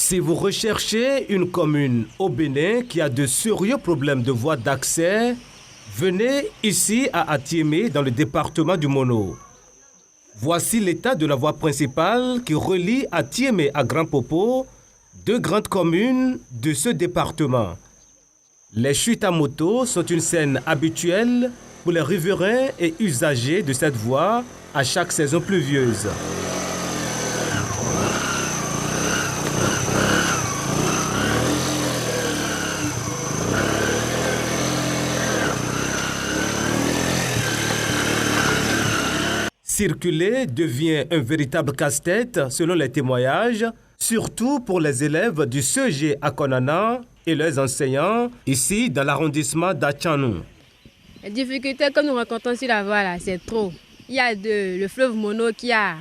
Si vous recherchez une commune au Bénin qui a de sérieux problèmes de voies d'accès, venez ici à Atiémé dans le département du Mono. Voici l'état de la voie principale qui relie Atiémé à Grand Popo, deux grandes communes de ce département. Les chutes à moto sont une scène habituelle pour les riverains et usagers de cette voie à chaque saison pluvieuse. Circuler devient un véritable casse-tête selon les témoignages, surtout pour les élèves du CEG à Konana et leurs enseignants, ici dans l'arrondissement d'Atchanou. Les difficultés que nous rencontrons sur la voie, là, c'est trop. Il y a le fleuve Mono qui a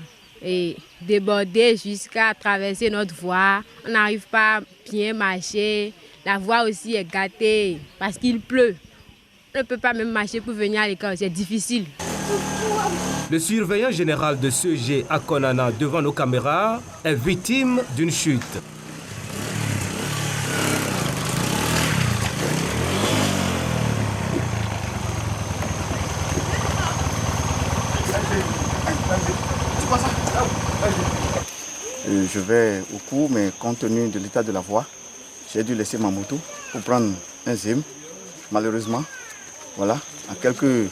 débordé jusqu'à traverser notre voie. On n'arrive pas à bien marcher. La voie aussi est gâtée parce qu'il pleut. On ne peut pas même marcher pour venir à l'école, c'est difficile. Le surveillant général de CEG à Konana devant nos caméras est victime d'une chute. Je vais au cours, mais compte tenu de l'état de la voie, j'ai dû laisser ma moto pour prendre un zim. Malheureusement, voilà, à quelques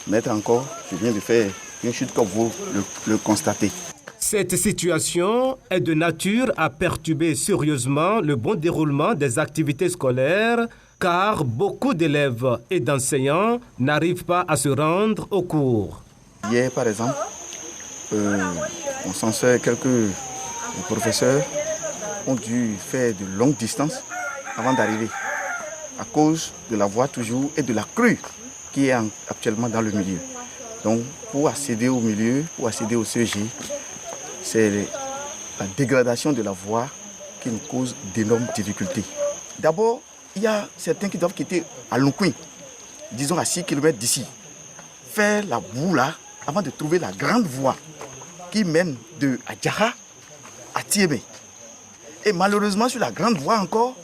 mètres encore, je viens de faire une chute comme vous le constatez. Cette situation est de nature à perturber sérieusement le bon déroulement des activités scolaires, car beaucoup d'élèves et d'enseignants n'arrivent pas à se rendre au cours. Hier, par exemple, on censait quelques professeurs ont dû faire de longues distances avant d'arriver, à cause de la voie toujours et de la crue qui est actuellement dans le milieu. Donc, pour accéder au milieu, pour accéder au CEG, c'est la dégradation de la voie qui nous cause d'énormes difficultés. D'abord, il y a certains qui doivent quitter à Lonquin, disons à 6 km d'ici, faire la boue là, avant de trouver la grande voie qui mène de Adjaha à Tiémé. Et malheureusement, sur la grande voie encore,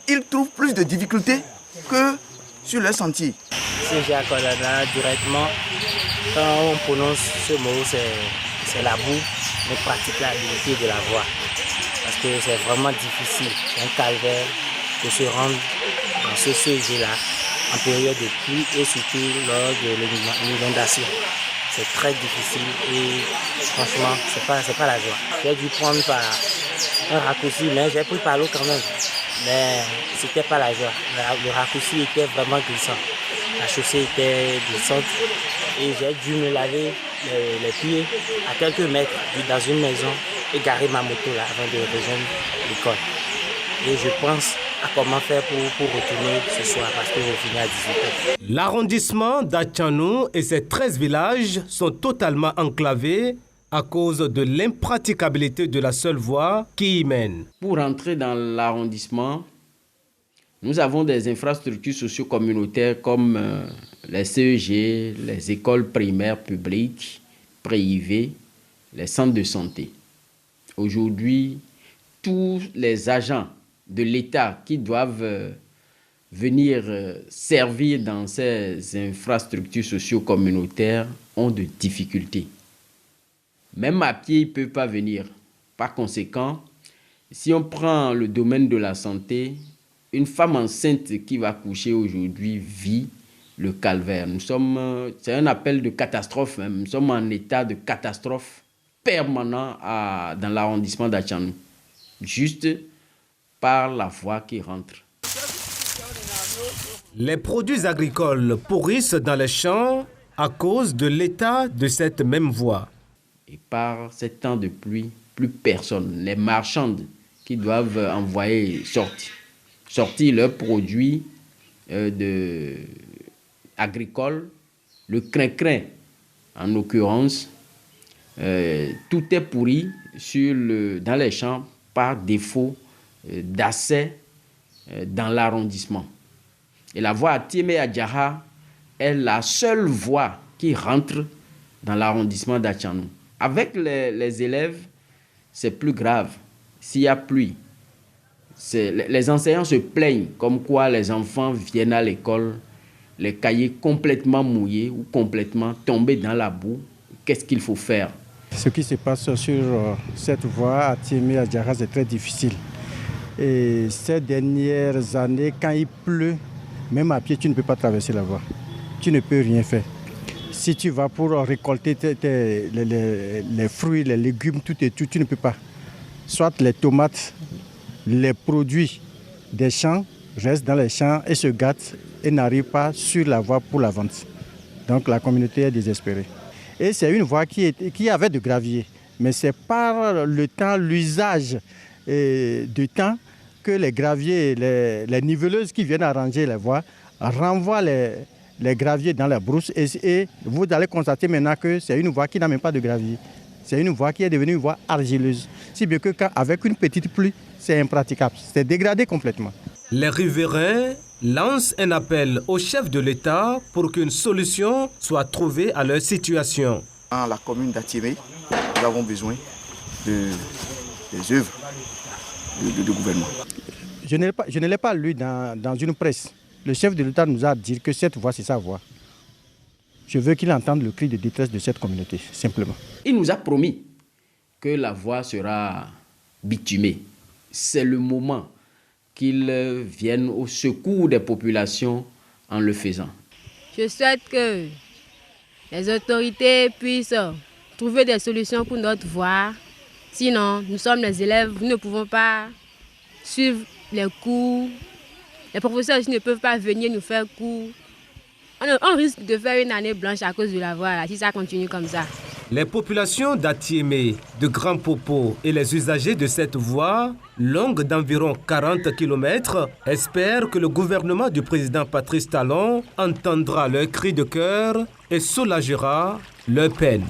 ils trouvent plus de difficultés que sur le sentier. CEG à Konana, directement, quand on prononce ce mot, c'est la boue, mais praticabilité de la voie. Parce que c'est vraiment difficile, c'est un calvaire de se rendre dans ce CEG-là en période de pluie et surtout lors de l'inondation. C'est très difficile et franchement, c'est pas la joie. J'ai dû prendre par un raccourci, mais j'ai pris par l'eau quand même. Mais c'était pas la joie. Le raccourci était vraiment glissant. La chaussée était glissante et j'ai dû me laver les pieds à quelques mètres dans une maison et garer ma moto là avant de rejoindre l'école. Et je pense à comment faire pour retourner ce soir parce que je finis à 18h. L'arrondissement d'Atchanou et ses 13 villages sont totalement enclavés à cause de l'impraticabilité de la seule voie qui y mène. Pour entrer dans l'arrondissement, nous avons des infrastructures socio-communautaires comme les CEG, les écoles primaires publiques, privées, les centres de santé. Aujourd'hui, tous les agents de l'État qui doivent venir servir dans ces infrastructures socio-communautaires ont de difficultés. Même à pied, ils ne peuvent pas venir. Par conséquent, si on prend le domaine de la santé, une femme enceinte qui va coucher aujourd'hui vit le calvaire. C'est un appel de catastrophe. Nous sommes en état de catastrophe permanent dans l'arrondissement d'Atchanou. Juste par la voie qui rentre. Les produits agricoles pourrissent dans les champs à cause de l'état de cette même voie. Et par ces temps de pluie, plus personne, les marchands qui doivent envoyer sortir leurs produits agricoles, le crin-crin en l'occurrence, tout est pourri dans les champs par défaut d'accès dans l'arrondissement. Et la voie Atiémé-Adjaha est la seule voie qui rentre dans l'arrondissement d'Atchanou. Avec les élèves, c'est plus grave. S'il y a pluie, Les enseignants se plaignent comme quoi les enfants viennent à l'école, les cahiers complètement mouillés ou complètement tombés dans la boue. Qu'est-ce qu'il faut faire? Ce qui se passe sur cette voie à Tiémé, à Djaras, est très difficile. Et ces dernières années, quand il pleut, même à pied, tu ne peux pas traverser la voie. Tu ne peux rien faire. Si tu vas pour récolter les fruits, les légumes, tout et tout, tu ne peux pas. Soit les tomates, les produits des champs restent dans les champs et se gâtent et n'arrivent pas sur la voie pour la vente. Donc la communauté est désespérée. Et c'est une voie qui avait de gravier. Mais c'est par le temps, l'usage du temps que les graviers, les niveleuses qui viennent arranger les voies renvoient les graviers dans la brousse. Et vous allez constater maintenant que c'est une voie qui n'a même pas de gravier. C'est une voie qui est devenue une voie argileuse. Si bien que avec une petite pluie, c'est impraticable. C'est dégradé complètement. Les riverains lancent un appel au chef de l'État pour qu'une solution soit trouvée à leur situation. Dans la commune d'Atiémé, nous avons besoin des œuvres de gouvernement. Je ne l'ai pas lu dans une presse. Le chef de l'État nous a dit que cette voie, c'est sa voie. Je veux qu'il entende le cri de détresse de cette communauté, simplement. Il nous a promis que la voie sera bitumée. C'est le moment qu'il vienne au secours des populations en le faisant. Je souhaite que les autorités puissent trouver des solutions pour notre voie. Sinon, nous sommes les élèves, nous ne pouvons pas suivre les cours. Les professeurs aussi ne peuvent pas venir nous faire cours. On risque de faire une année blanche à cause de la voie, là, si ça continue comme ça. Les populations d'Atiémé, de Grand Popo et les usagers de cette voie, longue d'environ 40 km, espèrent que le gouvernement du président Patrice Talon entendra leurs cris de cœur et soulagera leur peine.